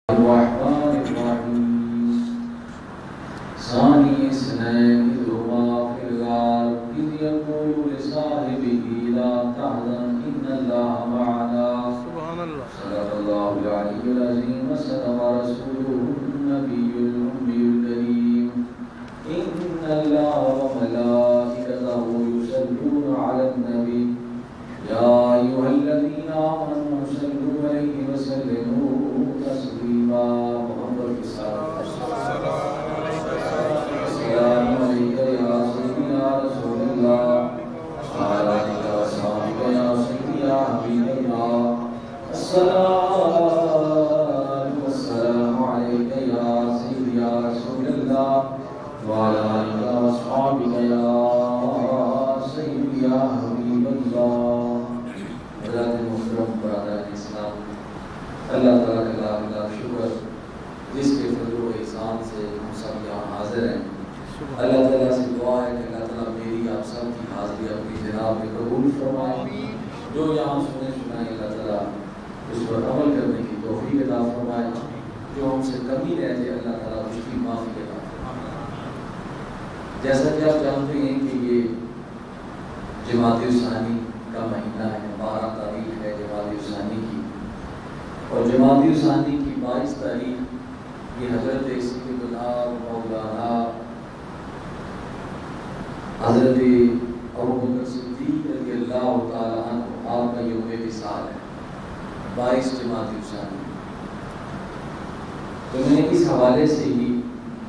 الرحمن الرحيم ثاني اثنين إذ هما في الغار إذ يقول لصاحبه لا تحزن إن الله معنا سبحان الله. صدق الله العلي العظيم وصدق رسوله النبي الأمي الكريم إن الله وملائكته يصلون على النبي يا أيها الذين آمنوا صلوا عليه وسلموا تسليما محمد السلام عليك يا سيدي يا رسول الله وعلى آلك وصحبك يا سيدي يا حبيب الله الصلاة والسلام عليك يا سيدي يا رسول الله وعلى آلك وصحبك يا سيدي يا حبيب الله حضرات محترم برادران اسلام، اللہ تعالیٰ کا لاکھ لاکھ شکر جس کے فضل و احسان سے ہم سب یہاں حاضر ہیں۔ اللہ تعالیٰ سے دعا ہے کہ اللہ تعالیٰ میری آپ سب کی حاضری اپنی جناب میں قبول فرمائے، جو یہاں سنے سنائے اللہ تعالیٰ اس پر عمل کرنے کی توفیق عطا فرمائے، جو ہم سے کمی رہ جائے اللہ تعالیٰ اس کی معافی عطا فرمائے۔ جیسا کہ آپ جانتے ہیں کہ یہ جمادی الثانی کا مہینہ ہے، 12 تاریخ ہے جمادی الثانی کی، اور جمادی الثانی کی 22 تاریخ یہ حضرت سیدنا مولانا حضرت ابوبکر صدیق رضی اللہ تعالیٰ عنہ آپ کا یوم وصال ہے، 22 جمادی الثانی۔ تو میں نے اس حوالے سے ہی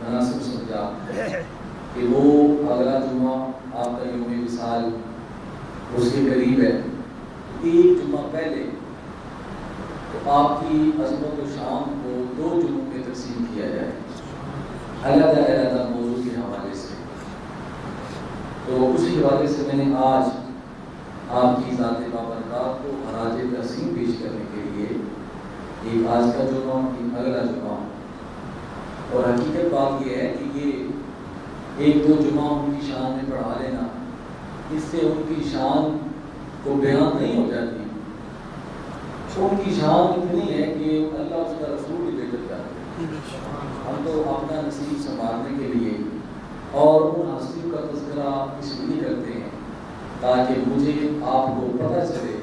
مناسب سمجھا کہ وہ اگلا جمعہ آپ کا یوم وصال اس کے قریب ہے، ایک جمعہ پہلے تو آپ کی عظمت و شان کو 2 جمعوں میں تقسیم کیا جائے، علیحدہ علیحدہ موضوع کے حوالے سے۔ تو اسی حوالے سے میں نے آج آپ کی ذات بابرکات کو خراج تحسین پیش کرنے کے لیے ایک آج کا جمعہ ایک اگلا جمعہ، اور حقیقت بات یہ ہے کہ یہ 1-2 جمعہ ان کی شان میں پڑھا لینا اس سے ان کی شان کو بیان نہیں ہو جاتی، ان کی شان اتنی ہے کہ اللہ اس کا رسول بھی بہتر جاتے ہیں۔ ہم تو اپنا نصیب سنبھالنے کے لیے اور ان ہستیوں کا تذکرہ اس لیے کرتے ہیں تاکہ مجھے آپ کو پتہ چلے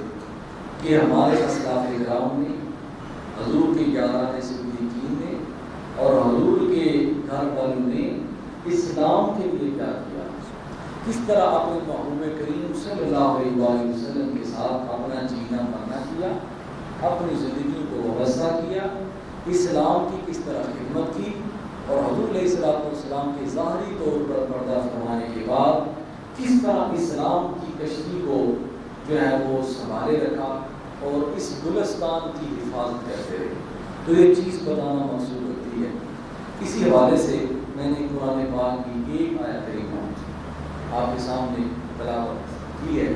کہ ہمارے اسلاف کرام نے، حضور کے 11 صدیقین نے اور حضور کے گھر والوں نے اسلام کے لیے کیا کیا، کس طرح اپنے محبوب کریم صلی اللہ علیہ وسلم کے ساتھ اپنا جینا مرنا کیا، اپنی زندگی کو وابستہ کیا، اسلام کی کس طرح خدمت کی، اور حضور علیہ السلام کے ظاہری طور پر پردہ فرمانے کے بعد کس طرح اسلام کی کشتی کو جو ہے وہ سنبھالے رکھا اور اس گلستان کی حفاظت کرتے رہے۔ تو یہ چیز بتانا مقصود ہوتی ہے۔ اسی حوالے سے میں نے قرآن پاک کی ایک آیت کریمہ آپ کے سامنے تلاوت کی ہے۔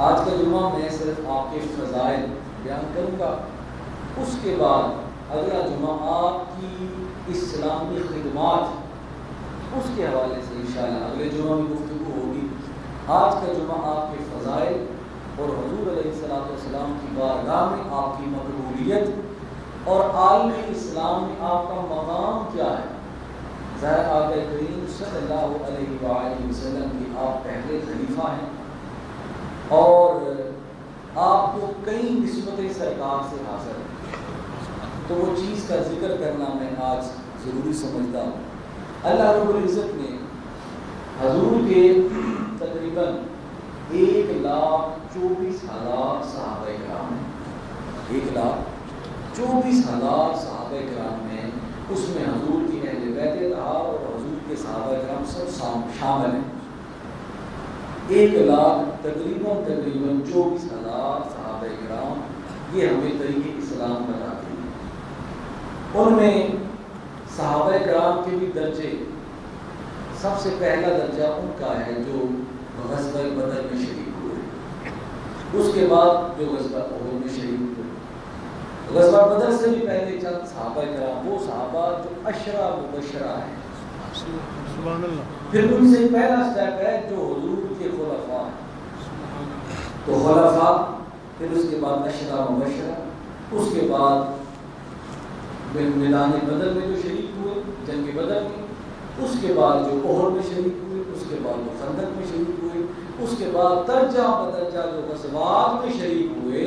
آج کا جمعہ میں صرف آپ کے فضائل بیان کروں گا، اس کے بعد اگلا جمعہ آپ کی اسلامی خدمات اس کے حوالے سے انشاءاللہ اگلے جمعہ میں گفتگو ہوگی۔ آج کا جمعہ آپ کے فضائل اور حضور علیہ السلام کی بارگاہ میں آپ کی مقبولیت اور عالم اسلام میں آپ کا مقام کیا ہے۔ ظاہر آقا کریم صلی اللہ علیہ وآلہ وسلم کی آپ پہلے خلیفہ ہیں اور آپ کو کئی نسبتیں سرکار سے حاصل ہیں، تو وہ چیز کا ذکر کرنا میں آج ضروری سمجھتا ہوں۔ اللہ رب العزت نے حضور کے تقریباً 1,24,000 صحابہ کرام ہیں، 1,24,000 صحابہ کرام ہیں، اس میں حضور کی اہل بیت اطہار اور حضور کے صحابہ کرام سب شامل ہیں۔ 1,00,000 تقریباً 24,000 صحابہ کرام یہ ہمیں طریق اسلام بتاتے ہیں۔ ان میں صحابہ کرام کے بھی درجے، سب سے پہلا درجہ ان کا ہے جو غزوہ بدر میں شریک ہوئے، اس کے بعد جو غزوہ احد میں شریک ہوئے۔ غزوہ بدر سے بھی پہلے چند صحابہ کرام وہ صحابہ جو عشرہ مبشرہ ہیں، سبحان اللہ۔ پھر ان سے پہلا سٹیپ ہے جو حضور کے خلفاء ہیں، تو خلفاء، پھر اس کے بعد عشرہ مبشرہ، اس کے بعد میدان بدر میں جو شریک ہوئے جنگ بدر میں، اس کے بعد جو احد میں شریک ہوئے، اس کے بعد جو خندق میں شریک ہوئے، اس کے بعد درجہ بدرجہ جو غزوات میں شریک ہوئے،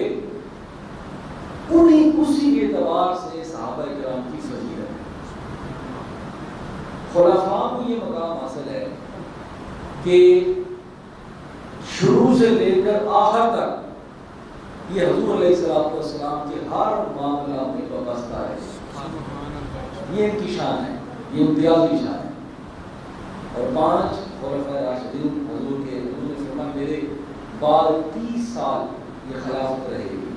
انہیں اسی اعتبار سے صحابہ کرام کی فضیلت ہے۔ خلفاء کو یہ مقام حاصل ہے کہ شروع سے لے کر آخر تک یہ حضور علیہ السلام کے ہر معاملہ میں وابستہ ہے۔ یہ ان کی شان ہے، یہ امتیازی شان ہے۔ اور 5 خلفائے راشدین حضور نے فرمایا میرے بعد 30 سال یہ خلافت رہے گی،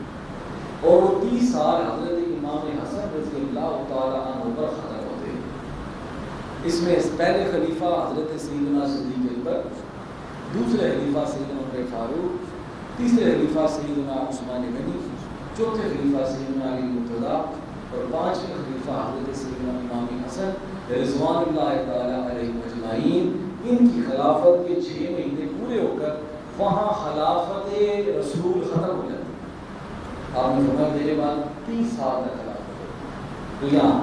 اور وہ 30 سال حضرت امام حسن رضی اللہ تعالیٰ عنہ پر ختم ہوتے ہیں۔ اس میں پہلے خلیفہ حضرت سیدنا صدیق اکبر، دوسرے خلیفہ سیدنا عمر فاروق، تیسرے خلیفہ سیدنا عثمان غنی، چوتھے خلیفہ سیدنا علی مرتضیٰ، اور 5ویں خلیفہ حضرت سیدنا امام حسن رضوان اللہ تعالیٰ علیہ اجمعین۔ ان کی خلافت کے 6 مہینے پورے ہو کر وہاں خلافت رسول ختم ہو جاتی ہے۔ آپ نے فرمایا میرے بعد 30 سال تک خلافت ہے۔ تو یہاں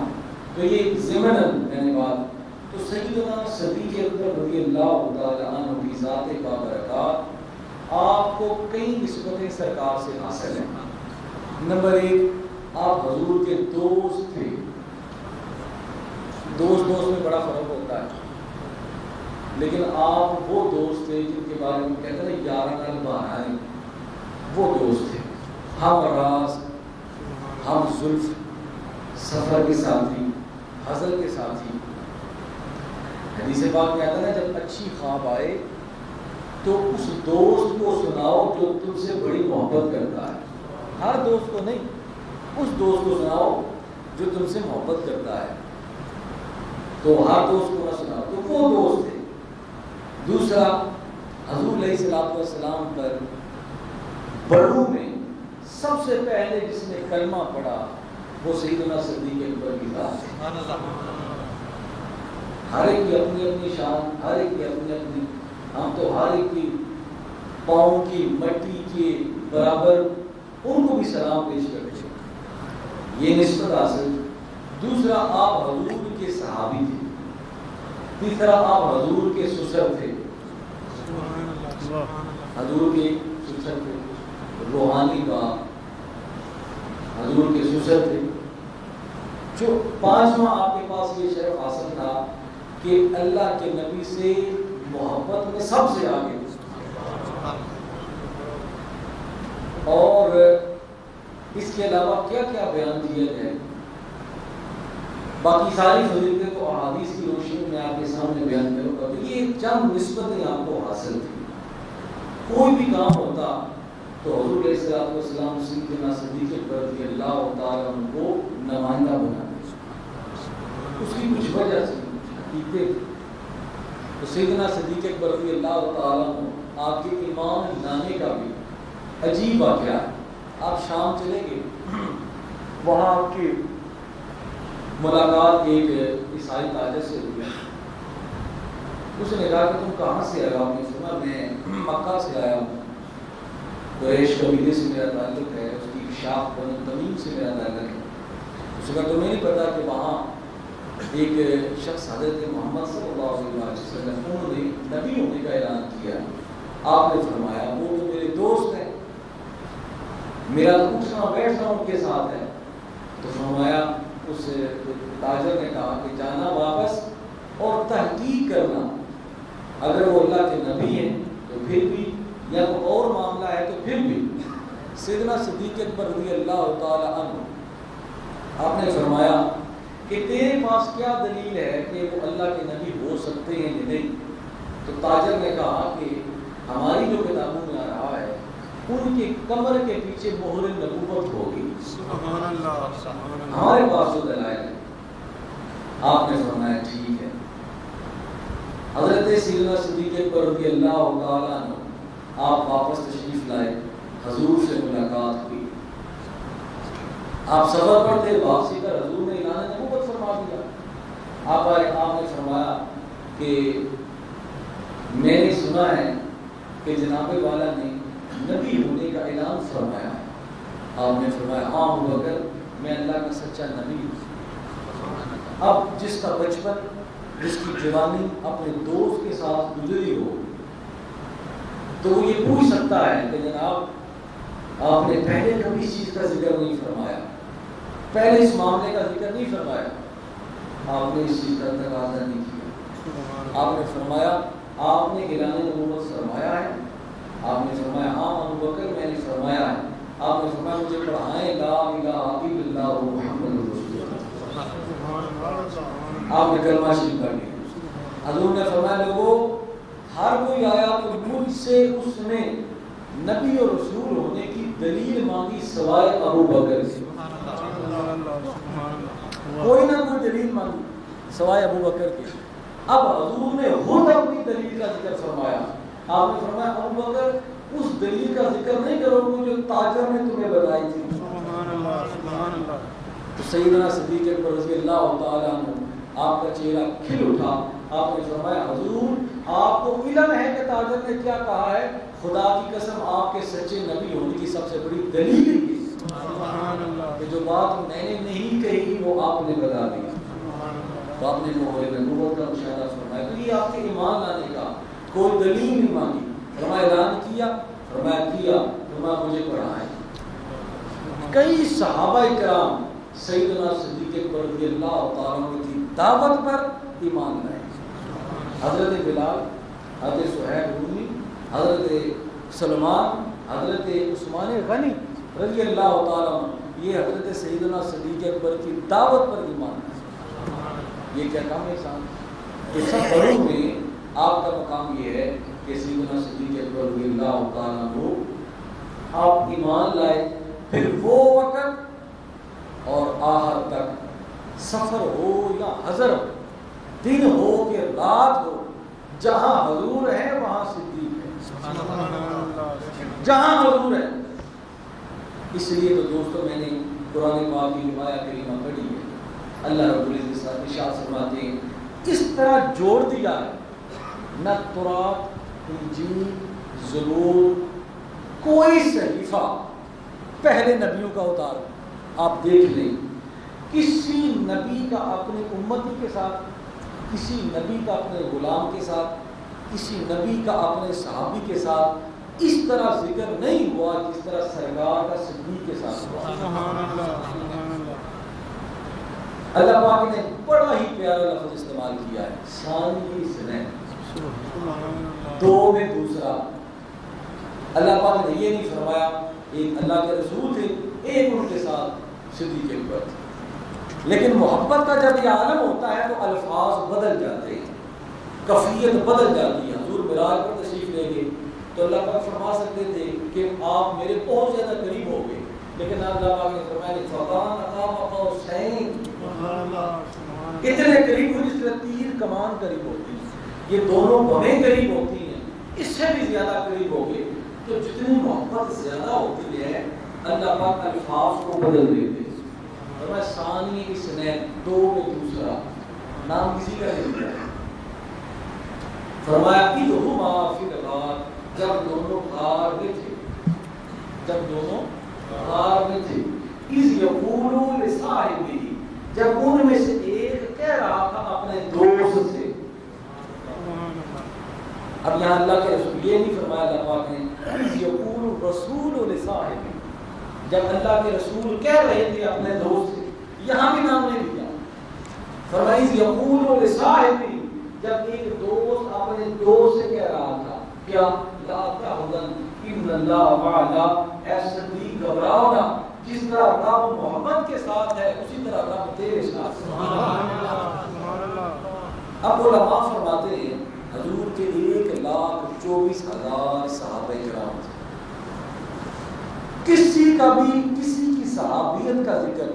تو یہ ضمن میں نے بات تو سیدنا صدیق اکبر رضی اللہ تعالیٰ عنہ کی ذات بابرکات آپ کو کئی نسبتیں سرکار سے حاصل ہیں۔ نمبر 1، آپ حضور کے دوست تھے۔ دوست میں بڑا فرق ہوتا ہے، لیکن آپ وہ دوست تھے جن کے بارے میں کہتے ہیں یارانہ البہائم، وہ دوست تھے، ہم راز، ہم زلف، سفر کے ساتھی، حضر کے ساتھی۔ حدیث پاک میں آتا ہے جب اچھی خواب آئے تو اس دوست کو سناؤ جو تم سے بڑی محبت کرتا ہے۔ ہر دوست کو نہیں، اس دوست کو سناؤ جو تم سے محبت کرتا ہے، تو ہر دوست کو نہ سناؤ۔ تو وہ دوست تھے۔ دوسرا، حضور علیہ السلام پر بڑوں میں سب سے پہلے جس نے کلمہ پڑھا وہ سیدنا صدیق اکبر کی ذات ہے۔ ہر ایک کی اپنی اپنی شان، ہر ایک کی اپنی اپنی، ہم تو ہر ایک کی پاؤں کی مٹی کے برابر ان کو بھی سلام پیش کرتے ہیں، یہ نسبت حاصل۔ دوسرا، آپ حضور کے صحابی تھے۔ تیسرا، آپ حضور کے سسر تھے، حضور کے سسر تھے، روحانی باپ حضور کے سسر تھے۔ جو 5واں آپ کے پاس یہ شرف حاصل تھا کہ اللہ کے نبی سے محبت میں سب سے آگے تھے۔ اور اس کے علاوہ کیا کیا بیان کیا جائے، باقی ساری فضیلتیں تو احادیث کی روشنی میں آپ کے سامنے بیان کروں گا۔ تو یہ چند نسبتیں آپ کو حاصل تھی۔ کوئی بھی کام ہوتا تو حضور علیہ السلام سیدنا صدیق اکبر رضی اللہ تعالیٰ عنہ کو نمائندہ بناتے، اس کی کچھ وجہ سے حقیقت۔ تو سیدنا صدیق اکبر رضی اللہ تعالیٰ عنہ آپ کے ایمان لانے کا بھی عجیب واقعہ ہے۔ آپ شام چلیں گے، وہاں آپ کی ملاقات ایک عیسائی تاجر سے ہوئی۔ اس نے کہا کہ تم کہاں سے آئے ہو؟ آپ نے سنا میں مکہ سے آیا ہوں، قریش قبیلے سے میرا تعلق ہے، اس کی شاخ بنو تمیم سے میرا تعلق ہے۔ اس نے کہا تمہیں نہیں پتا کہ وہاں ایک شخص حضرت محمد صلی اللہ علیہ وسلم انہوں نے نبی ہونے کا اعلان کیا۔ آپ نے فرمایا وہ تو میرے دوست ہیں، میرا اٹھنا بیٹھنا ان کے ساتھ ہے۔ تو فرمایا اس تاجر نے کہا کہ جانا واپس اور تحقیق کرنا، اگر وہ اللہ کے نبی ہیں تو پھر بھی، یا کوئی اور معاملہ ہے تو پھر بھی۔ سیدنا صدیق اکبر رضی اللہ تعالی عنہ آپ نے فرمایا کہ تیرے پاس کیا دلیل ہے کہ وہ اللہ کے نبی ہو سکتے ہیں یا نہیں؟ تو تاجر نے کہا کہ ہماری جو کتابوں میں آ رہا ہے ان کے کمر کے پیچھے مہر نبوت ہوگی، سبحان اللہ، سبحان اللہ، ہمارے پاس جو دلائل ہے۔ آپ نے فرمایا ٹھیک ہے۔ حضرت سیدنا صدیق اکبر رضی اللہ تعالیٰ عنہ آپ واپس تشریف لائے، حضور سے ملاقات ہوئی۔ آپ سفر پر تھے، واپسی پر حضور نے اعلان نبوت فرما دیا۔ آپ آئے، آپ نے فرمایا کہ میں نے سنا ہے کہ جناب والا نے نبی ہونے کا اعلان فرمایا ہے۔ آپ نے فرمایا ہاں ابو بکر، میں اللہ کا سچا نبی ہوں۔ اب جس کا بچپن، جس کی جوانی اپنے دوست کے ساتھ گزری ہو تو وہ یہ پوچھ سکتا ہے کہ جناب آپ نے پہلے کبھی اس چیز کا ذکر نہیں فرمایا، پہلے اس معاملے کا ذکر نہیں فرمایا، آپ نے اس چیز کا تقاضا نہیں کیا، آپ نے فرمایا آپ نے اعلان نبوت فرمایا ہے، آپ نے فرمایا ہاں ابو بکر میں نے فرمایا ہے، آپ نے فرمایا مجھے پڑھائیں لا الہ الا اللہ محمد رسول اللہ، آپ نے کلمہ شریف پڑھ لیا۔ حضور نے فرمایا لوگوں ہر کوئی آیا تو مجھ سے اس نے نبی اور رسول ہونے کی دلیل مانگی سوائے ابو بکر سے، کوئی نہ کوئی دلیل مانگی سوائے ابو بکر کے۔ اب حضور نے خود اپنی دلیل کا ذکر فرمایا، آپ نے فرمایا ابو بکر اس دلیل کا ذکر نہیں کرو گے جو تاجر نے تمہیں بتائی تھی۔ تو سیدنا صدیق اکبر رضی اللہ تعالیٰ عنہ آپ کا چہرہ کھل اٹھا، آپ نے فرمایا حضور آپ کو علم ہے کہ تاجر نے کیا کہا ہے، خدا کی قسم آپ کے سچے نبی ہونے کی سب سے بڑی دلیل ہے کہ جو بات میں نے نہیں کہی وہ آپ نے بتا دی۔ تو آپ نے مہر نبوت کا مشاہدہ فرمایا، تو یہ آپ کے ایمان لانے کا کوئی دلیل نہیں مانگی، فرمایا اعلان کیا، فرمایا کیا، فرمایا مجھے پڑھائیں۔ کئی صحابہ کرام سیدنا صدیق اکبر رضی اللہ تعالیٰ عنہ کی دعوت پر ایمان لائے، حضرت بلال، حضرت صہیب رومی، حضرت سلمان، حضرت عثمان غنی رضی اللہ تعالیٰ عنہ، یہ حضرت سیدنا صدیق اکبر کی دعوت پر ایمان لائے۔ یہ کیا کام ہے انسان؟ تو سب بڑوں میں آپ کا مقام یہ ہے کہ سیدنا صدیق اکبر رضی اللہ تعالیٰ عنہ آپ ایمان لائے، پھر وہ وقت اور آخر تک سفر ہو یا حضر ہو، دن ہو کہ رات ہو، جہاں حضور ہے وہاں صدیق ہے، جہاں حضور ہے۔ اس لیے تو دوستو میں نے قرآن پاک کی آیہ کریمہ پڑھی ہے، اللہ رب العزت ارشاد فرماتے ہیں اس طرح جوڑ دیا ہے نہ تورات، انجیل، زبور، کوئی صحیفہ پہلے نبیوں کا اتارا۔ آپ دیکھ لیں کسی نبی کا اپنے امتی کے ساتھ، کسی نبی کا اپنے غلام کے ساتھ، کسی نبی کا اپنے صحابی کے ساتھ اس طرح ذکر نہیں ہوا جس طرح سرکار کا صدیق کے ساتھ ہوا۔ اللہ پاک نے بڑا ہی پیارا لفظ استعمال کیا ہے، ثانی اثنین، دو میں دوسرا۔ اللہ پاک نے یہ نہیں فرمایا ایک اللہ کے رسول تھے، ایک ان کے ساتھ صدیق اکبر تھے، لیکن محبت کا جب یہ عالم ہوتا ہے تو الفاظ بدل جاتے ہیں، کیفیت بدل جاتی ہے۔ حضور معراج پر تشریف لے گئے تو اللہ پاک فرما سکتے تھے کہ آپ میرے بہت زیادہ قریب ہو گئے، لیکن اللہ پاک نے فرمایا فَقَانَ قَابَ قَوْسَيْنِ، اتنے قریب ہو جس طرح تیر کمان قریب ہوتی ہے، یہ دونوں بمیں قریب ہوتی ہیں، اس سے بھی زیادہ قریب ہو گئے۔ تو جتنی محبت زیادہ ہوتی ہے اللہ پاک الفاظ کو بدل دیتے ہیں۔ فرمایا ثانی اثنین، دو میں دوسرا، نام کسی کا نہیں ہے۔ فرمایا اذ ہما فی الغار، جب دونوں غار میں تھے، جب دونوں غار میں تھے، اذ یقول لصاحبہ، جب ان میں سے ایک کہہ رہا تھا اپنے دوست سے۔ اب یہاں اللہ کے رسول یہ نہیں فرمایا اللہ پاک نے اذ یقول الرسول لصاحبہ، جب اللہ کے رسول کہہ رہے تھے اپنے دوست سے، یہاں بھی نام نہیں لیا۔ فرمایا اذ یقول لصاحبہ، جب ایک دوست اپنے دوست سے کہہ رہا تھا کیا، لا تحزن ان اللہ معنا، اے صدیق گھبراؤ نہ، جس طرح رب محمد کے ساتھ ہے اسی طرح رب تیرے ساتھ ہے۔ اب علماء فرماتے ہیں حضور کے 1,24,000 صحابہ کرام تھے، کسی کا بھی کسی کی صحابیت کا ذکر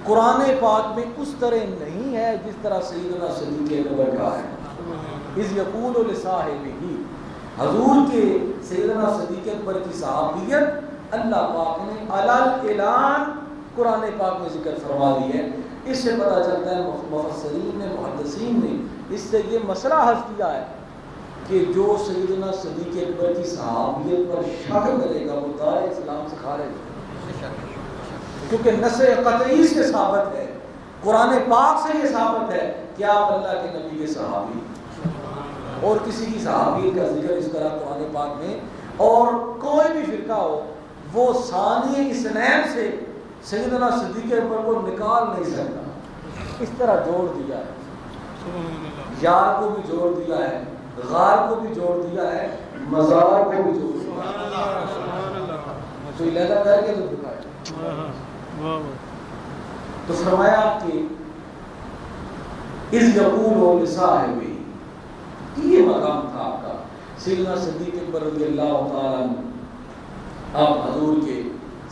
قرآن پاک میں اس طرح نہیں ہے جس طرح سیدنا صدیق اکبر کا ہے۔ اذ یقول لصاحبہ، حضور کے سیدنا صدیق اکبر کی صحابیت اللہ پاک نے اعلان قرآن پاک میں ذکر فرما دی ہے۔ اس سے پتہ چلتا ہے مفسرین نے، محدثین نے اس سے یہ مسئلہ حل کیا ہے کہ جو سیدنا صدیق اکبر کی صحابیت پر شک کرے گا وہ دار اسلام سے خارج ہے، کیونکہ نص قطعی سے ثابت ہے قرآن پاک سے یہ ثابت ہے کہ آپ اللہ کے نبی کے صحابی، اور کسی کی صحابیت کا ذکر اس طرح قرآن پاک میں، اور کوئی بھی فرقہ ہو وہ ثانی اثنین سے سیدنا صدیق اکبر کو نکال نہیں سکتا، اس طرح جوڑ دیا ہے، یار کو بھی جوڑ دیا ہے، غار کو بھی جوڑ دیا ہے، مزار کو بھی جوڑ دیا ہے، تو علیحدہ کر کے تو دکھایا، تو فرمایا کہ اذ یقول لصاحبہ، یہ مقام تھا آپ کا سیدنا صدیق اکبر رضی اللہ تعالیٰ عنہ، آپ حضور کے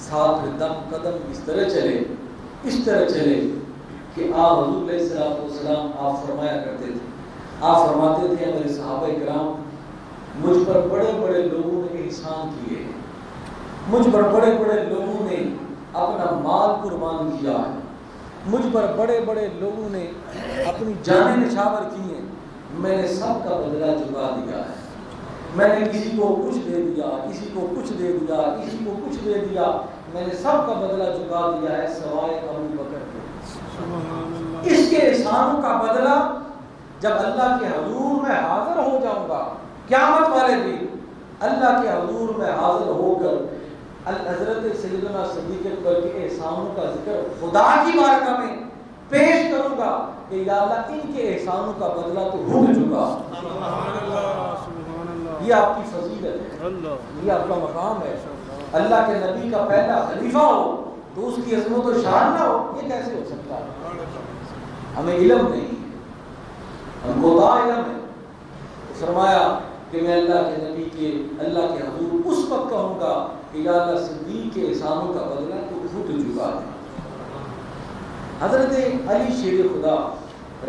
ساتھ دم قدم اس طرح چلے کہ آپ حضور علیہ السلام آپ فرمایا کرتے تھے، آپ فرماتے تھے میرے صحابہ کرام مجھ پر بڑے بڑے لوگوں نے احسان کیے، مجھ پر بڑے بڑے لوگوں نے اپنا مال قربان کیا ہے، مجھ پر بڑے بڑے لوگوں نے اپنی جانیں نچھاور کی ہیں، میں نے سب کا بدلہ چکا دیا ہے، میں نے کسی کو کچھ دے دیا، کسی کو کچھ دے دیا، کسی کو کچھ دے دیا، میں نے سب کا بدلہ چکا دیا ہے سوائے ابو بکر کے۔ اس کے احسانوں کا بدلہ جب اللہ کے حضور میں حاضر ہو جاؤں گا قیامت والے دن، اللہ کے حضور میں حاضر ہو کر حضرت سیدنا صدیق اکبر کے احسانوں کا ذکر خدا کی بارگاہ میں پیش کروں گا کہ یا اللہ ان کے احسانوں کا بدلہ تو ہو چکا۔ یہ آپ کی فضیلت ہے، یہ آپ کا مقام ہے، اللہ کے نبی کا پہلا خلیفہ ہو تو اس کی عظمت و شان نہ ہو، یہ کیسے ہو سکتا ہے؟ ہمیں علم نہیں ہے، ہم کو علم ہے۔ فرمایا کہ میں اللہ کے نبی کے اللہ کے حضور اس وقت کہوں گا کہ یا اللہ صدیق کے احسانوں کا بدلہ تو خود چکا ہے۔ حضرت علی شیر خدا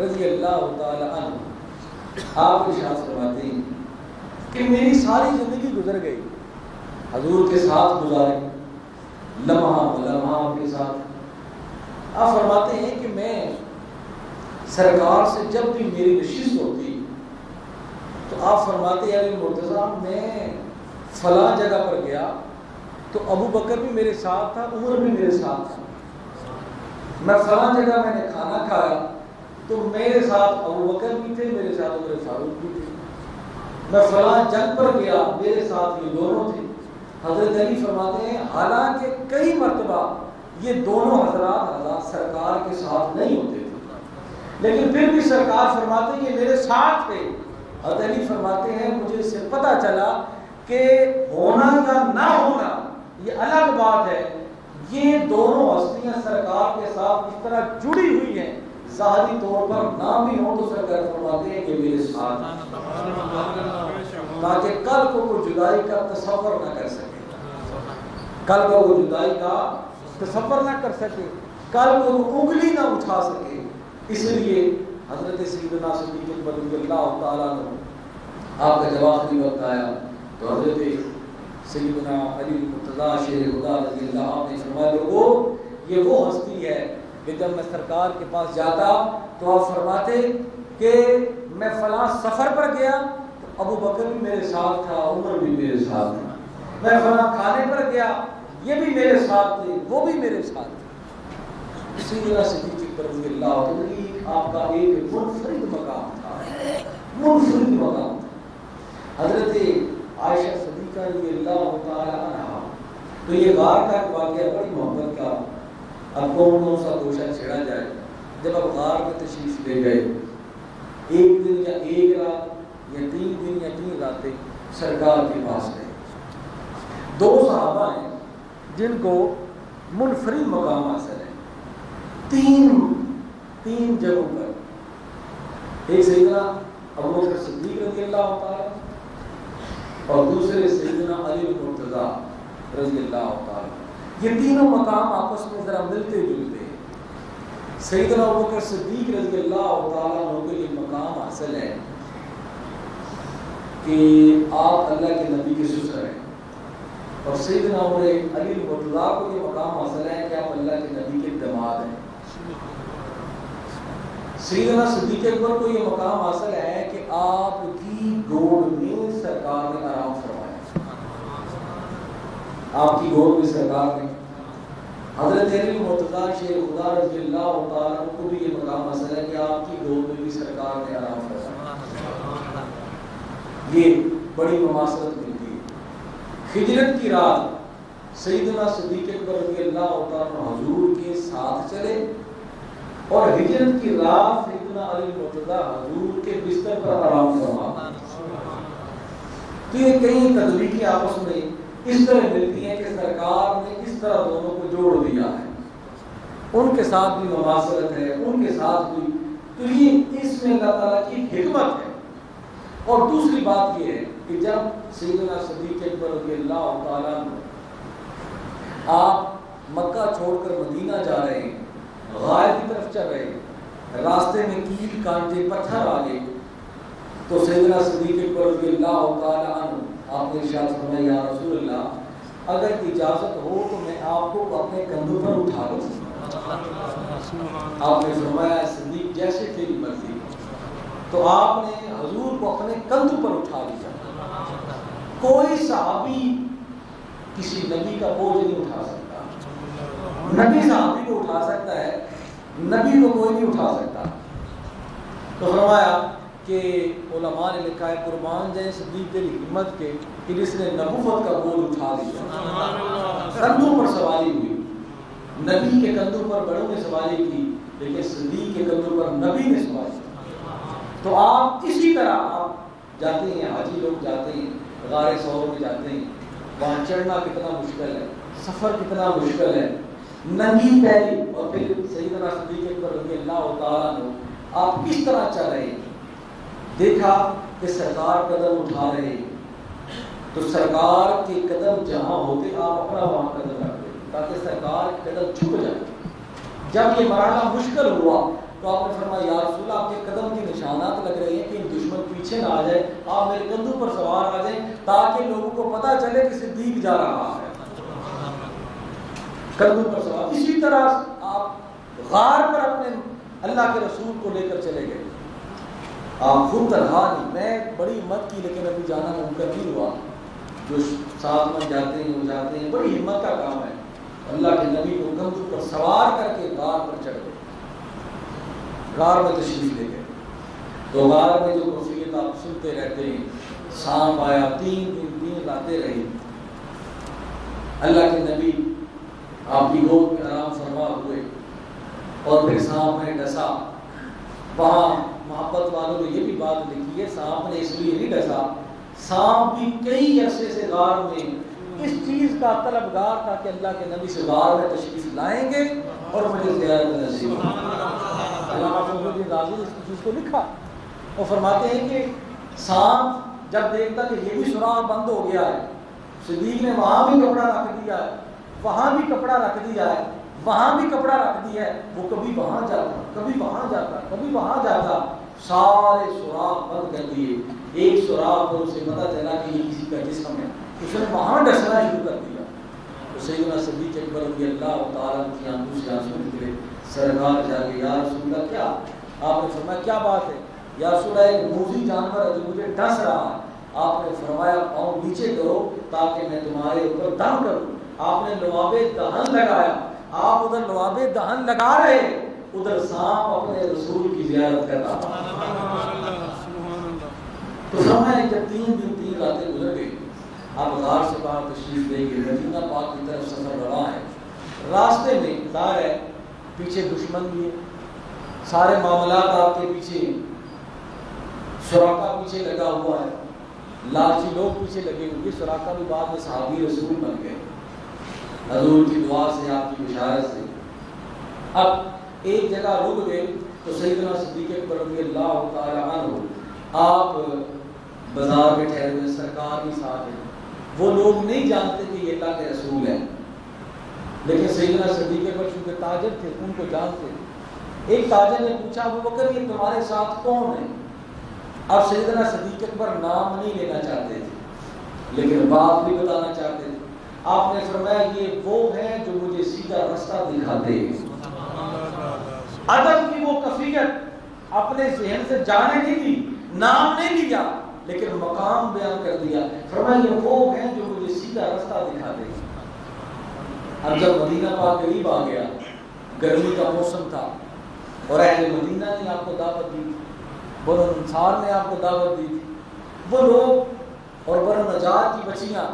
رضی اللہ تعالی عنہ آپ ارشاد فرماتے ہیں کہ میری ساری زندگی گزر گئی حضور کے ساتھ گزارے، لمحہ بلمحہ کے ساتھ۔ آپ فرماتے ہیں کہ میں سرکار سے جب بھی میری نشست ہوتی تو آپ فرماتے ہیں علی مرتضیٰ میں فلاں جگہ پر گیا تو ابو بکر بھی میرے ساتھ تھا، عمر بھی میرے ساتھ تھا، میں فلاں جگہ میں نے کھانا کھایا تو میرے ساتھ ابو بکر بھی تھے، میرے ساتھ عمر فاروق بھی تھے، میں فلاں جنگ پر گیا میرے ساتھ یہ دونوں تھے۔ حضرت علی فرماتے ہیں حالانکہ کئی مرتبہ یہ دونوں حضرات سرکار کے ساتھ نہیں ہوتے تھے، لیکن پھر بھی سرکار فرماتے ہیں یہ میرے ساتھ تھے۔ حضرت علی فرماتے ہیں مجھے اس سے پتہ چلا کہ ہونا یا نہ ہونا یہ الگ بات ہے، یہ دونوں ہستیاں سرکار کے ساتھ اس طرح جڑی ہوئی ہیں، ظاہری طور پر نہ بھی ہوں تو سرکار فرماتے ہیں کہ میرے ساتھ، تاکہ کل کو کوئی جدائی کا تصور نہ کر سکے، کل کو کوئی جدائی کا تصور نہ کر سکے، کل کو انگلی نہ اٹھا سکے۔ اس لیے حضرت سیدنا صدیق اکبر رضی اللہ تعالیٰ عنہ آپ کا جب آخری وقت آیا تو حضرت سیدنا علی مرتضیٰ شیر خدا رضی اللہ عنہ نے فرمایا لوگو یہ وہ ہستی ہے کہ جب میں سرکار کے پاس جاتا تو آپ فرماتے کہ میں فلاں سفر پر گیا تو ابو بکر بھی میرے ساتھ تھا، عمر بھی میرے ساتھ تھا، میں فلاں کھانے پر گیا یہ بھی میرے ساتھ تھے، وہ بھی میرے ساتھ تھے۔ سیدنا صدیق اکبر رضی اللہ عنہ آپ کا ایک منفرد مقام تھا، منفرد مقام تھا۔ حضرت عائشہ صدیقہ رضی اللہ تعالی عنہا، تو یہ غار کا واقعہ بڑی محبت کا، اب کون سا گوشہ چھڑا جائے، جب اب غار میں تشریف لے گئے، ایک دن یا ایک رات یا 3 دن یا 3 راتیں سرکار کے پاس گئے۔ 2 صحابہ ہیں جن کو منفرد مقام حاصل ہے، تین جگہوں پر، ایک سیدنا ابو بکر صدیق رضی اللہ تعالیٰ اور دوسرے سیدنا علی مرتضیٰ رضی اللہ تعالیٰ۔ یہ تینوں مقام آپس میں ذرا ملتے جلتے ہیں۔ سیدنا ابو بکر صدیق رضی اللہ تعالیٰ عنہ کو یہ مقام حاصل ہے کہ آپ اللہ کے نبی کے سسر ہیں، اور سیدنا علی مرتضیٰ کو یہ مقام حاصل ہے کہ آپ اللہ کے نبی کے داماد ہیں۔ سیدنا صدیق اکبر کو یہ مقام حاصل ہے کہ آپ کی گود میں سرکار نے آرام فرمایا، آپ کی گود میں سرکار نے حضرت علی مرتضیٰ شیر خدا رضی اللہ تعالیٰ عنہ کو بھی یہ مقام حاصل ہے کہ آپ کی گود میں بھی سرکار نے آرام فرمایا. یہ بڑی مماثلت ملتی ہے. ہجرت کی رات سیدنا صدیق اکبر رضی اللہ تعالیٰ عنہ حضور کے ساتھ چلے اور ہجرت کی رات سیدنا علی مرتضیٰ حضور کے بستر پر آرام فرما. تو یہ کئی تدبیریں آپس میں اس طرح ملتی ہیں کہ سرکار نے اس طرح دونوں کو جوڑ دیا ہے. ان کے ساتھ بھی مماثلت ہے, ان کے ساتھ بھی. تو یہ اس میں اللہ تعالیٰ کی حکمت ہے. اور دوسری بات یہ ہے کہ جب سیدنا صدیق اکبر رضی اللہ تعالیٰ آپ مکہ چھوڑ کر مدینہ جا رہے ہیں, غار کی طرف چل رہے ہیں, راستے میں کیل کانٹے پتھر آ گئے, تو سیدنا صدیق اکبر رضی اللہ تعالیٰ عنہ آپ نے ارشاد فرمایا یا رسول اللہ اگر اجازت ہو تو میں آپ کو اپنے کندھوں پر اٹھا لوں. آپ نے فرمایا صدیق جیسے تیری مرضی. تو آپ نے حضور کو اپنے کندھوں پر اٹھا لیا. کوئی صحابی کسی نبی کا بوجھ نہیں اٹھا سکتا. نبی صحابی کو اٹھا سکتا ہے, نبی کو کوئی نہیں اٹھا سکتا. تو فرمایا کہ علماء نے لکھا ہے قربان جائیں صدیق تیری ہمت کے کہ جس نے نبوت کا بوجھ اٹھا دیا. کندھوں پر سواری ہوئی. نبی کے کندھوں پر بڑوں نے سواری کی لیکن صدیق کے کندھوں پر نبی نے سواری کی. تو آپ اسی طرح آپ جاتے ہیں, حاجی لوگ جاتے ہیں, غار ثور میں جاتے ہیں, وہاں چڑھنا کتنا مشکل ہے, سفر کتنا مشکل ہے, ننگی پیری. اور پھر سیدنا صدیق اکبر رضی اللہ تعالیٰ عنہ آپ کس طرح چل رہے ہیں. دیکھا کہ سرکار قدم اٹھا رہے ہیں تو سرکار کے قدم جہاں ہوتے آپ اپنا وہاں قدم رکھتے تاکہ سرکار کے قدم چھپ جائے. جب یہ مرحلہ مشکل ہوا تو آپ نے فرمایا یا رسول اللہ آپ کے قدم کے نشانات لگ رہے ہیں کہ دشمن پیچھے نہ آ جائے, آپ میرے کندھوں پر سوار آ جائیں تاکہ لوگوں کو پتہ چلے کہ صدیق جا رہا ہے. کندھوں پر سوار. اسی طرح آپ غار پر اپنے اللہ کے رسول کو لے کر چلے گئے. آپ خود تنہا نہیں, میں بڑی ہمت کی لیکن ابھی جانا ممکن نہیں ہوا. جو ساتھ میں جاتے ہیں وہ جاتے ہیں, بڑی ہمت کا کام ہے. اللہ کے نبی کو کندھوں پر سوار کر کے غار پر چڑھ گئے, غار میں تشریف لے گئے. تو غار میں جو کیفیت آپ سنتے رہتے ہیں, سانپ آیا, 3 دن راتیں رہی. اللہ کے نبی آپ کی گود میں آرام فرما ہوئے اور پھر سانپ نے ڈسا. وہاں محبت والوں نے یہ بھی بات لکھی ہے سانپ نے اس لیے نہیں ڈسا, سانپ بھی کئی عرصے سے غار میں اس چیز کا طلبگار تھا کہ اللہ کے نبی سے غار میں تشریف لائیں گے اور مجھے زیارت نصیب ہوگی. علامہ فخر الدین رازی نے اس چیز کو لکھا اور فرماتے ہیں کہ سانپ جب دیکھتا کہ یہ بھی سوراخ بند ہو گیا ہے, صدیق نے وہاں بھی کپڑا رکھ دیا ہے, وہاں بھی کپڑا رکھ دیا ہے, وہاں بھی کپڑا رکھ دیا ہے, وہ کبھی وہاں جاتا, کبھی وہاں جاتا, کبھی وہاں جاتا, سارے سوراخ بند کر دیے. ایک سوراخ پر اسے پتا چلا کہ یہ کسی کا جسم ہے, اس نے وہاں ڈسنا شروع کر دیا. تو سیدنا صدیق اکبر رضی اللہ تعالیٰ کی آنکھوں سے آنسو نکلے. سرکار جا کے یا رسول اللہ کیا؟ آپ نے فرمایا کیا بات ہے؟ یا رسول اللہ ایک موذی جانور ہے جو مجھے ڈس رہا ہے. آپ نے فرمایا پاؤں نیچے کرو تاکہ میں تمہارے اوپر دم کروں. آپ نے لواب دہن لگایا, آپ ادھر لواب دہن لگا رہے, ادھر سانپ اپنے رسول کی زیارت کر رہا. تو فرمایا جب 3 دن 3 راتیں گزر گئی, آپ غار سے باہر تشریف لے گئے, مدینہ پاک کی طرف سفر رواں ہے. راستے میں ظاہر ہے پیچھے دشمن بھی ہے, سارے معاملات آپ کے پیچھے ہیں, سراقہ پیچھے لگا ہوا ہے, لالچی لوگ پیچھے لگے ہوئے. سراقہ بھی بعد میں صحابی رسول بن گئے حضور کی دعا سے, آپ کی بشارت سے. اب ایک جگہ رک گئے تو سیدنا صدیق اکبر رضی اللہ تعالیٰ عنہ آپ بازار میں ٹھہرے ہوئے, سرکار بھی ساتھ ہے. وہ لوگ نہیں جانتے کہ یہ اللہ کے رسول ہیں, لیکن سیدنا صدیق اکبر چونکہ تاجر تھے ان کو جانتے. ایک تاجر نے پوچھا ابو بکر یہ تمہارے ساتھ کون ہے؟ اب سیدنا صدیق اکبر نام نہیں لینا چاہتے تھے لیکن بات بھی بتانا چاہتے تھے. آپ نے فرمایا یہ وہ ہیں جو مجھے سیدھا راستہ دکھاتے ہیں. ادب کی وہ کیفیت اپنے ذہن سے جانے کی تھی, نام نہیں لیا لیکن مقام بیان کر دیا. فرمایا یہ وہ ہیں جو مجھے سیدھا راستہ دکھاتے ہیں. اب جب مدینہ پاک قریب آ گیا، گرمی کا موسم تھا، اور اہل مدینہ نے آپ کو دعوت دی، بنو انصار نے آپ کو دعوت دی تھی، وہ لوگ اور بنو نجار کی بچیاں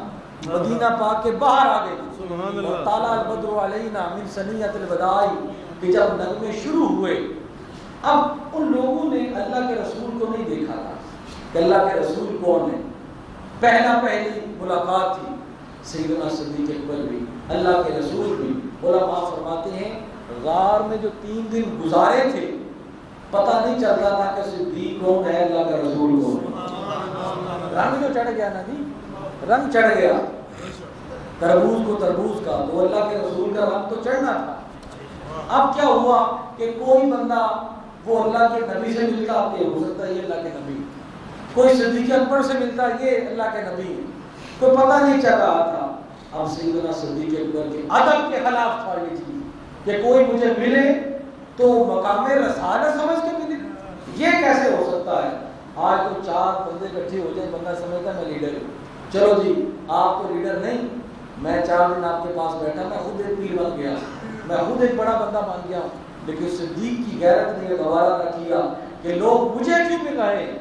مدینہ پاک کے باہر آ گئی، اور طالع البدر علینا من ثنیۃ الوداع کہ جب نغمے شروع ہوئے، اب ان لوگوں نے اللہ کے رسول کو نہیں دیکھا تھا کہ اللہ کے رسول کون ہے، پہلی ملاقات تھی۔ سیدنا صدیق اکبر بھی، اللہ کے رسول بھی، علماء فرماتے ہیں غار میں جو 3 دن گزارے تھے پتہ نہیں چلتا تھا کہ صدیق کون ہے، اللہ کا رسول کون ہے۔ رنگ جو چڑھ گیا نا جی، رنگ چڑھ گیا، تربوز کو تربوز کا، تو اللہ کے رسول کا رنگ تو چڑھنا تھا۔ اب کیا ہوا کہ کوئی بندہ وہ اللہ کے نبی سے ملتا، کہ ہو سکتا ہے یہ اللہ کے نبی، کوئی صدیق اکبر سے ملتا یہ اللہ کے نبی، کوئی پتہ نہیں چل رہا تھا۔ اب سیدنا صدیق اکبر کے ادب کے خلاف تھا یہ چیز کہ کوئی مجھے ملے تو مقام رسالت سمجھ کے ملے، یہ کیسے ہو سکتا ہے؟ آج تو 4 بندے اکٹھے ہو جائیں، بندہ سمجھتا میں لیڈر ہوں، چلو جی آپ تو لیڈر نہیں، میں 4 دن آپ کے پاس بیٹھا، میں خود ایک پیر بن گیا، میں خود ایک بڑا بندہ بن گیا ہوں، لیکن صدیق کی غیرت نے یہ گوارا نہ کیا کہ لوگ مجھے کیوں مل رہے ہیں۔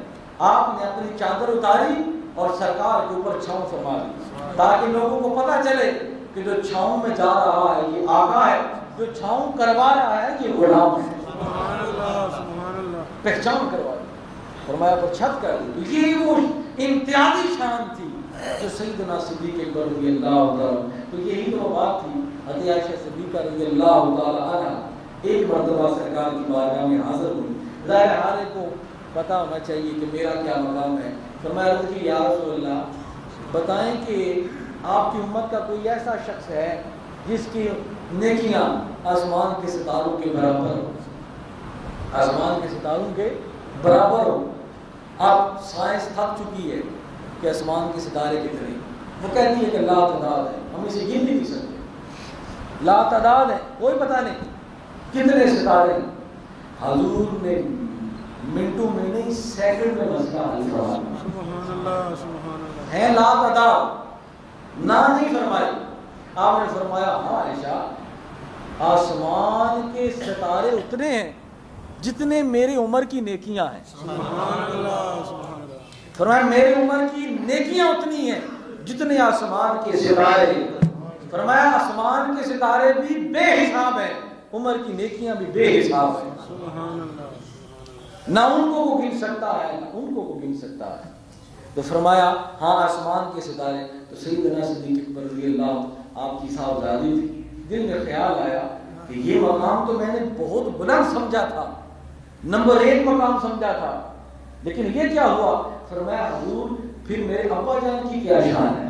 آپ نے اپنی چادر اتاری اور سرکار کے اوپر چھاؤں فرما دی، تاکہ لوگوں کو پتہ چلے کہ جو چھاؤں میں جا رہا ہے یہ آقا ہے، جو چھاؤں کروا رہا ہے یہ غلام ہے۔ سبحان اللہ سبحان اللہ، پہچان کروا دی، فرمایا پر چھت کر دی۔ یہ وہ امتیازی شان تھی جو سیدنا صدیق اکبر رضی اللہ تعالیٰ، تو یہی تو بات تھی۔ حضرت عائشہ صدیقہ رضی اللہ تعالیٰ عنہ ایک مرتبہ سرکار کی بارگاہ میں حاضر ہوئی، ظاہر حال کو پتہ ہونا چاہیے کہ میرا کیا مقام ہے۔ فرمایا کہ یا رسول اللہ بتائیں کہ آپ کی امت کا کوئی ایسا شخص ہے جس کی نیکیاں آسمان کے ستاروں کے برابر ہو، آسمان کے ستاروں کے برابر ہو۔ اب سائنس تھک چکی ہے کہ آسمان کے ستارے کتنے، وہ کہتی ہے کہ لا تعداد ہے، ہم اسے گن نہیں سکتے، لا تعداد ہے، کوئی پتہ نہیں کتنے ستارے ہیں۔ حضور نے منٹوں میں نہیں سیکنڈ میں مسئلہ حل فرمایا، سبحان اللہ سبحان اللہ، ہے لا تعداد، نہ نہیں فرمائی۔ آپ نے فرمایا ہاں عائشہ آسمان کے ستارے اتنے ہیں جتنے میری عمر کی نیکیاں ہیں۔ سبحان اللہ سبحان اللہ، فرمایا میری عمر کی نیکیاں اتنی ہیں جتنے آسمان کے ستارے۔ فرمایا آسمان کے ستارے بھی بے حساب ہیں، عمر کی نیکیاں بھی بے حساب ہیں، سبحان اللہ، نہ ان کو وہ گن سکتا ہے نہ ان کو وہ گن سکتا ہے۔ تو فرمایا ہاں آسمان کے ستارے۔ تو سیدنا صدیق اکبر رضی اللہ آپ کی صاحبزادی تھی، دل میں خیال آیا کہ یہ مقام تو میں نے بہت بلند سمجھا تھا، نمبر 1 مقام سمجھا تھا، لیکن یہ کیا ہوا؟ فرمایا حضور پھر میرے ابا جان کی کیا شان ہے،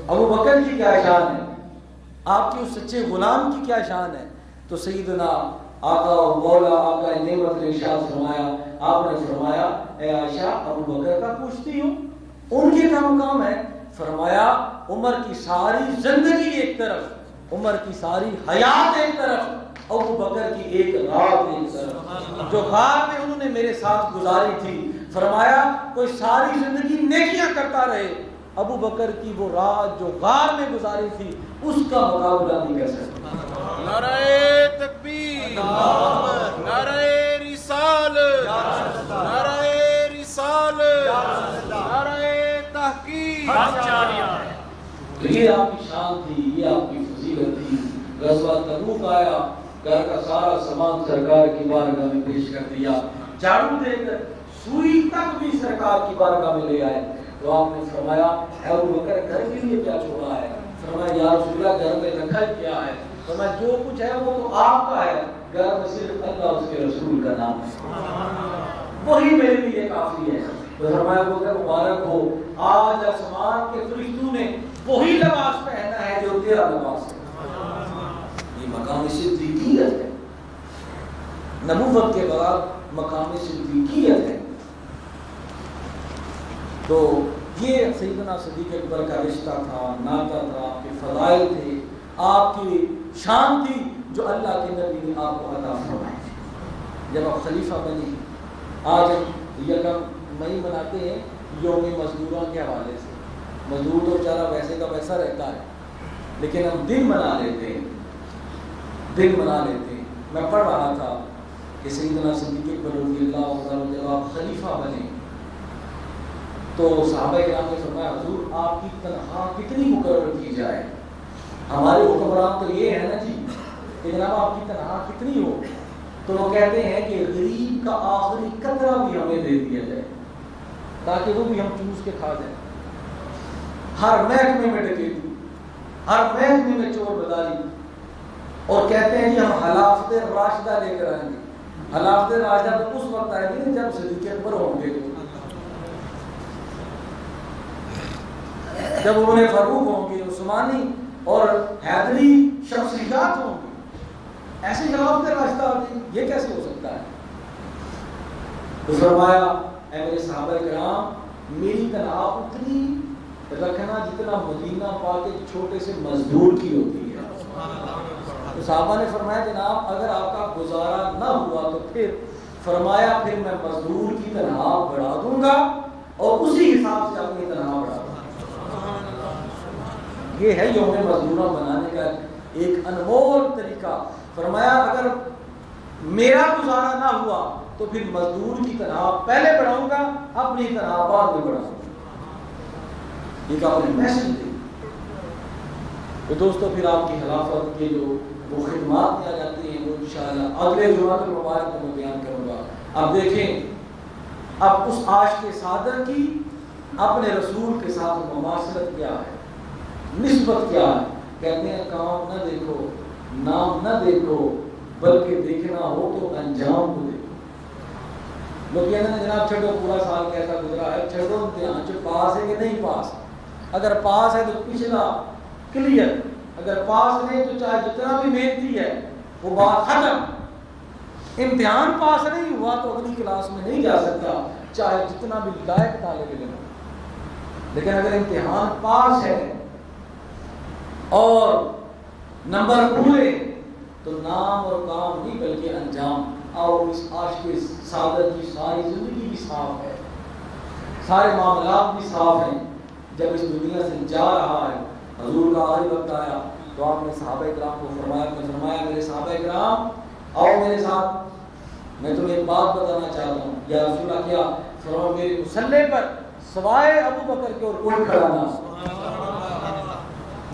ابو بکر کی کیا شان ہے، آپ کے اس سچے غلام کی کیا شان ہے؟ تو سیدنا آقا اور مولا آقا نعمت نے ارشاد فرمایا، آپ نے فرمایا اے عائشہ ابو بکر کا پوچھتی ہوں، ان کے کیا مقام ہے؟ فرمایا عمر کی ساری زندگی ایک طرف، عمر کی ساری حیات ایک طرف، ابو بکر کی ایک رات ایک طرف، جو غار میں انہوں نے میرے ساتھ گزاری تھی۔ فرمایا کوئی ساری زندگی نیکیاں کرتا رہے، ابو بکر کی وہ رات جو غار میں گزاری تھی اس کا مقابلہ نہیں کر سکتا۔ نعرہ تکبیر، نعرہ رسالت، نعرہ رسالت، نعرہ تحقیق۔ تو یہ آپ کی شان تھی، یہ آپ کی فضیلت تھی۔ غزوہ تبوک آیا، گھر کا سارا سامان سرکار کی بارگاہ میں پیش کر دیا، جھاڑو دے کر سوئی تک بھی سرکار کی بارگاہ میں لے آئے۔ تو آپ نے فرمایا اے ابو بکر گھر کے لیے کیا چھوڑا ہے؟ فرمایا یا رسول اللہ گھر میں رکھا کیا ہے؟ فرمایا جو کچھ ہے وہ تو آپ کا ہے، گھر میں صرف اللہ اس کے رسول کا نام ہے، وہی میرے لیے کافی ہے۔ تو فرمایا ابو بکر مبارک ہو، آج آسمان کے فرشتوں نے وہی لباس پہنا ہے جو تیرا لباس ہے۔ یہ مقام صدیقیت ہے، نبوت کے بعد مقام صدیقیت ہے۔ تو یہ سیدنا صدیق اکبر کا رشتہ تھا، ناتا تھا، آپ کے فضائل تھے، آپ کی شان تھی جو اللہ کے نبی نے آپ کو عطا فرمائی تھی۔ جب آپ خلیفہ بنی، آج ہم یکم مئی مناتے ہیں یوم مزدوروں کے حوالے سے، مزدور تو بیچارہ ویسے کا ویسا رہتا ہے، لیکن ہم دن بنا لیتے ہیں، دن بنا لیتے ہیں۔ میں پڑھ رہا تھا کہ سیدنا صدیق اکبر رضی اللہ عنہ جب آپ خلیفہ بنے تو صحابہ کرام نے فرمایا حضور آپ کی تنخواہ کتنی مقرر کی جائے؟ ہمارے حکمران تو یہ ہے نا جی کہ جناب آپ کی تنخواہ کتنی ہو؟ تو وہ کہتے ہیں کہ غریب کا آخری قطرہ بھی ہمیں دے دیا جائے تاکہ وہ بھی ہم چوس کے کھا جائیں۔ ہر محکمے میں ڈکیتی، ہر محکمے میں چور بداری، اور کہتے ہیں جی ہم خلافت راشدہ لے کر آئیں گے۔ خلافت راشدہ تو اس وقت آئے گی جب صدیق اکبر ہوں گے، جب انہیں فاروق ہوں گے، عثمانی اور حیدری شخصیات ہوں گی۔ ایسے خلافت راشدہ آتی، یہ کیسے ہو سکتا ہے؟ تو فرمایا اے میرے صحابہ کرام میری تنخواہ اتنی رکھنا جتنا مدینہ پاک ایک چھوٹے سے مزدور کی ہوتی ہے۔ تو صحابہ نے فرمایا جناب اگر آپ کا گزارا نہ ہوا تو پھر فرمایا پھر میں مزدور کی تنخواہ بڑھا دوں گا اور اسی حساب سے اپنی تنخواہ بڑھا دوں گا۔ یہ ہے یوم مزدورہ بنانے کا ایک انمول طریقہ۔ فرمایا اگر میرا گزارا نہ ہوا تو پھر مزدور کی تنخواہ پہلے بڑھاؤں گا، اپنی تنخواہ بعد میں بڑھاؤں گا۔ یہ آپ نے میسج دی۔ تو دوستو پھر آپ کی خلافت کے جو وہ خدمات میں آ جاتی ہیں وہ انشاءاللہ اگلے جمعہ المبارک میں بیان کروں گا۔ اب دیکھیں اب اس عاشق صادق کی اپنے رسول کے ساتھ مماثلت کیا ہے، نسبت کیا ہے۔ کہتے ہیں کام نہ دیکھو، نام نہ دیکھو، بلکہ دیکھنا ہو تو انجام کو دیکھو۔ لوگ کہتے ہیں جناب چھوڑو پورا سال کیسا گزرا ہے، چھوڑو امتحان جو پاس ہے کہ نہیں پاس، اگر پاس ہے تو پچھلا کلیئر، اگر پاس نہیں تو چاہے جتنا بھی محنتی ہے وہ بات ختم۔ امتحان پاس نہیں ہوا تو اگلی کلاس میں نہیں جا سکتا چاہے جتنا بھی لائق طالب علم ہو۔ لیکن اگر امتحان پاس ہے اور نمبر پورے تو نام اور کام نہیں بلکہ انجام۔ اور اس عاشق سعادت کی ساری زندگی بھی صاف ہے، سارے معاملات بھی صاف ہیں۔ جب اس دنیا سے جا رہا ہے حضور کا آخری وقت آیا تو آپ نے صحابہ کرام کو فرمایا میرے صحابہ کرام آؤ میرے ساتھ، میں تمہیں ایک بات بتانا چاہتا ہوں۔ یا رسول اللہ کیا؟ فرمایا میرے مصلی پر سوائے ابو بکر کے اور کوئی کھڑا نہ ہو،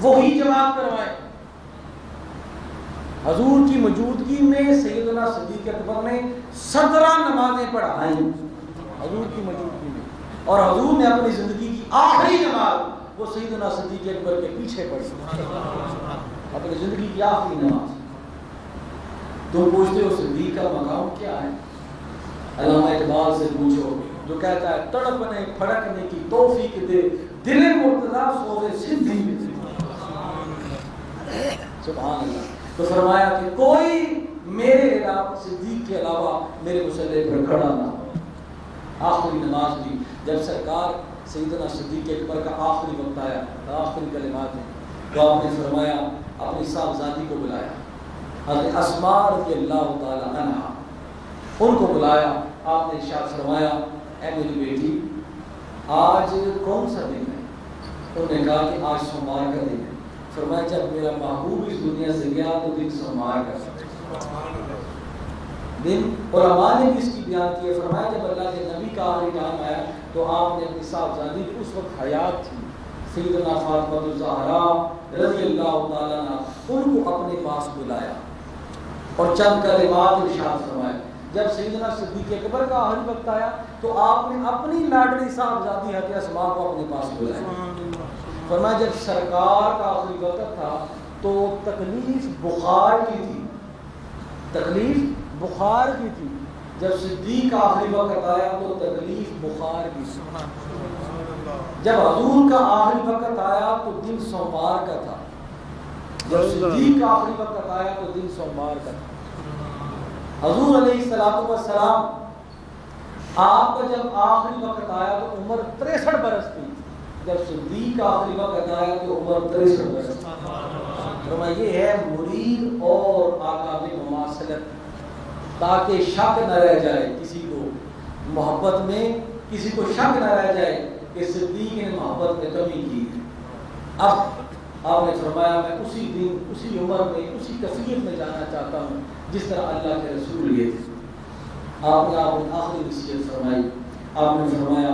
وہی جماعت کروائے۔ حضور کی موجودگی میں سیدنا صدیق اکبر نے 17 نمازیں پڑھائیں حضور کی موجودگی میں، اور حضور نے اپنی زندگی کی آخری نماز وہ سیدنا صدیق اکبر کے پیچھے پڑھی، اپنی زندگی کی آخری نماز۔ تم پوچھتے ہو صدیق کا مقام کیا ہے؟ علامہ اقبال سے پوچھو جو کہتا ہے تڑپنے پھڑکنے کی توفیق دے دل مرتضیٰ سوزے صدیق دے۔ سبحان اللہ۔ تو فرمایا کہ کوئی میرے علاوہ صدیق کے علاوہ میرے مصلی پر کھڑا نہ ہو۔ آخری نماز بھی جب سرکار سیدنا صدیق اکبر کا آخری وقت آیا، آخری کلمات ہیں، تو آپ نے فرمایا اپنی صاحبزادی کو بلایا، حضرت اسماء رضی اللہ تعالی عنہا ان کو بلایا۔ آپ نے ارشاد فرمایا اے میری بیٹی آج کون سا دن ہے؟ انہوں نے کہا کہ آج سوموار کا دن ہے۔ فرمایا جب میرا محبوب اس دنیا سے گیا تو دن سوموار کا دن، اور ہمارے بھی اس کی بیان کی ہے۔ فرمایا جب اللہ کے نبی کا آخری ٹائم آیا تو آپ نے اپنی صاحبزادی کی اس وقت حیات تھی سیدنا فاطمہ الزہرا رضی اللہ تعالیٰ عنہ، ان کو اپنے پاس بلایا اور چند کلمات ارشاد فرمائے۔ جب سیدنا صدیق اکبر کا آخری وقت آیا تو آپ نے اپنی لاڈلی صاحبزادی حضرت اسماء کو اپنے پاس بلایا۔ فرمایا جب سرکار کا آخری وقت تھا تو تکلیف بخار کی تھی، تکلیف بخار کی تھی۔ جب صدیق کا آخری وقت آیا تو تکلیف بخار کی تھی۔ جب حضور کا آخری وقت آیا تو دن سوموار کا تھا، جب صدیق کا آخری وقت آیا تو دن سوموار کا تھا۔ حضور علیہ الصلوۃ والسلام آپ کا جب آخری وقت آیا تو عمر 63 برس تھی، جب صدیق کا آخری وقت آیا تو عمر 63 برس تھی۔ فرمایا یہ ہے مرید اور آقا کی مماثلت، تاکہ شک نہ رہ جائے کسی کو محبت میں، کسی کو شک نہ رہ جائے کہ صدیق نے محبت میں کمی کی ہے۔ اب آپ نے فرمایا میں اسی دن اسی عمر میں اسی کیفیت میں جانا چاہتا ہوں جس طرح اللہ کے رسول یہ تھے. آپ نے آخری وصیت فرمائی. آپ نے فرمایا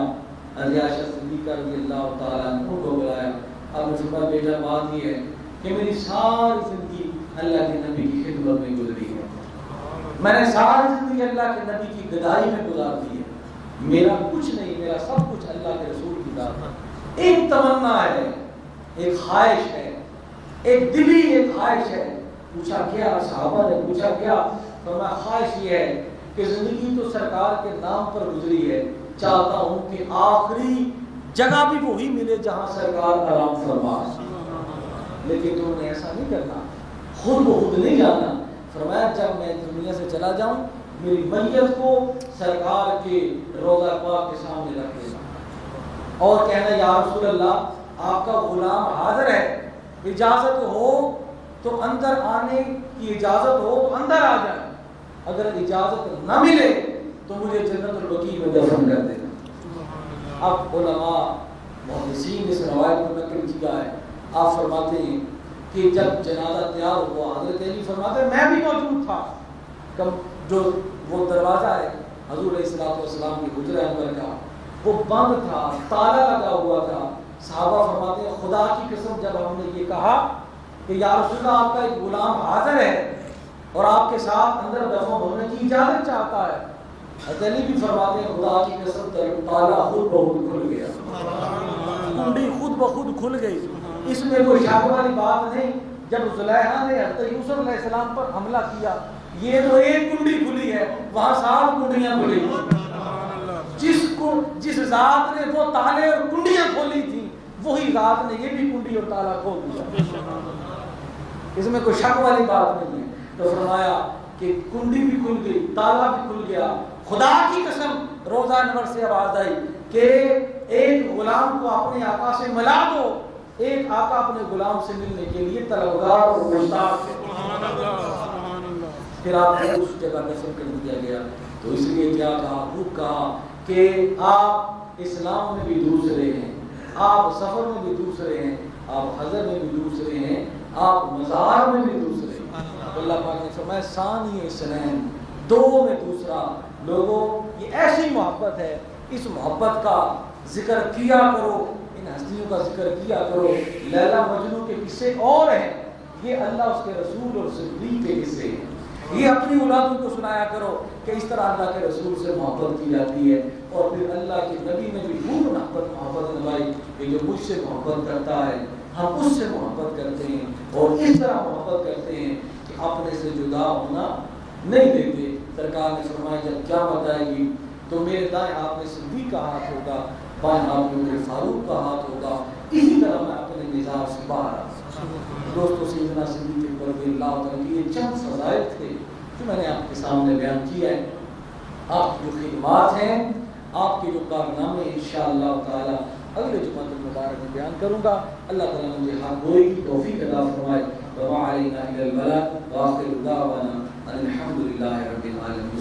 عائشہ صدیقہ رضی اللہ تعالیٰ عنہ کو بلایا. آپ نے فرمایا بیٹا بات یہ ہے کہ میری ساری زندگی اللہ کے نبی کی خدمت میں گزری ہے. میں نے ساری زندگی اللہ کے نبی کی گدائی میں گزار دی ہے. میرا کچھ نہیں, میرا سب کچھ اللہ کے رسول کی ذات ہے. ایک تمنا ہے, ایک خواہش ہے, ایک دلی ایک خواہش ہے. پوچھا کیا؟ صحابہ نے پوچھا کیا؟ فرمایا خواہش یہ ہے کہ زندگی تو سرکار کے نام پر گزری ہے, چاہتا ہوں کہ آخری جگہ بھی وہی ملے جہاں سرکار آرام فرما. لیکن تم نے ایسا نہیں کرنا, خود بخود نہیں جانا. فرمایا جب میں دنیا سے چلا جاؤں میری میت کو سرکار کے روضہ پاک کے سامنے رکھ دینا اور کہنا یا رسول اللہ آپ کا غلام حاضر ہے, اجازت ہو تو اندر آنے کی اجازت ہو تو اندر آ جائیں, اگر اجازت نہ ملے تو مجھے جنت البقیع میں دفن کر دینا. اب علماء محدثین اس روایت کو نقل کیا ہے. آپ فرماتے ہیں کہ جب جنازہ تیار ہوا حضرت علی فرماتے ہیں میں بھی موجود تھا. جو وہ دروازہ ہے حضور علیہ الصلوۃ والسلام کی حجرہ انور کا وہ بند تھا, تالا لگا ہوا تھا. صحابہ فرماتے ہیں خدا کی قسم جب ہم نے یہ کہا کہ یا رسول اللہ آپ کا ایک غلام حاضر ہے اور آپ کے ساتھ اندر دفن ہونے کی اجازت چاہتا ہے, حضرت علی بھی فرماتے ہیں خدا کی قسم تالا خود بخود کھل گیا, کنڈی خود بخود کھل گئی. اس میں کوئی شک والی بات نہیں. جب زلیخا نے حضرت یوسف علیہ السلام پر حملہ کیا یہ تو ایک کنڈی کھلی ہے, وہاں 7 کنڈیاں کھلی. جس ذات نے وہ تالے اور کنڈیاں کھولی تھی وہی ذات نے یہ بھی کنڈی اور تالا کھول دیا. اس میں کوئی شک والی بات نہیں ہے. تو فرمایا کہ کنڈی بھی کھل گئی, تالا بھی کھل گیا. خدا کی قسم روضہ انور سے آواز آئی کہ ایک غلام کو اپنے آقا سے ملا دو. ایک آقا اپنے غلام سے ملنے کے لیے طلبگار اور مشتاق تھے. پھر آپ کو اس جگہ دفن کر دیا گیا. تو اس لیے کیا کہا, خوب کہا کہ آپ اسلام میں بھی دوسرے ہیں, آپ سفر میں بھی دوسرے ہیں, آپ حضر میں بھی دوسرے ہیں, آپ مزار میں بھی دوسرے ہیں. اللہ پاک نے فرمایا ثانی اثنین, 2 میں دوسرا. لوگوں یہ ایسی محبت ہے, اس محبت کا ذکر کیا کرو, ان ہستیوں کا ذکر کیا کرو. لیلا مجنون کے قصے اور ہیں, یہ اللہ اس کے رسول اور صدیق کے قصے ہیں. یہ اپنی اولادوں کو سنایا کرو کہ اس طرح اللہ کے رسول سے محبت کی جاتی ہے. اور پھر اللہ کے نبی نے بھی خوب محبت نبھائی کہ جو مجھ سے محبت کرتا ہے ہم اس سے محبت کرتے ہیں اور اس طرح محبت کرتے ہیں کہ اپنے سے جدا ہونا نہیں دیتے. سرکار نے فرمایا جب قیامت آئے گی تو میرے دائیں ہاتھ میں صدیق کا ہاتھ ہوگا, بائیں ہاتھ میں میرے فاروق کا ہاتھ ہوگا. اسی طرح میں اپنے نظام سے باہر آ. دوستو سیدنا صدیق رضی اللہ تعالیٰ کی یہ چند فضائل تھے جو میں نے آپ کے سامنے بیان کیا ہے. آپ کی جو خدمات ہیں, آپ کے جو کارنامے انشاءاللہ تعالی اگلے جمعہ مبارک میں بیان کروں گا. اللہ تعالیٰ مجھے حق گوئی کی توفیق عطا فرمائے. وما علینا الا البلاغ وآخر دعوانا الحمد للہ رب العالمین.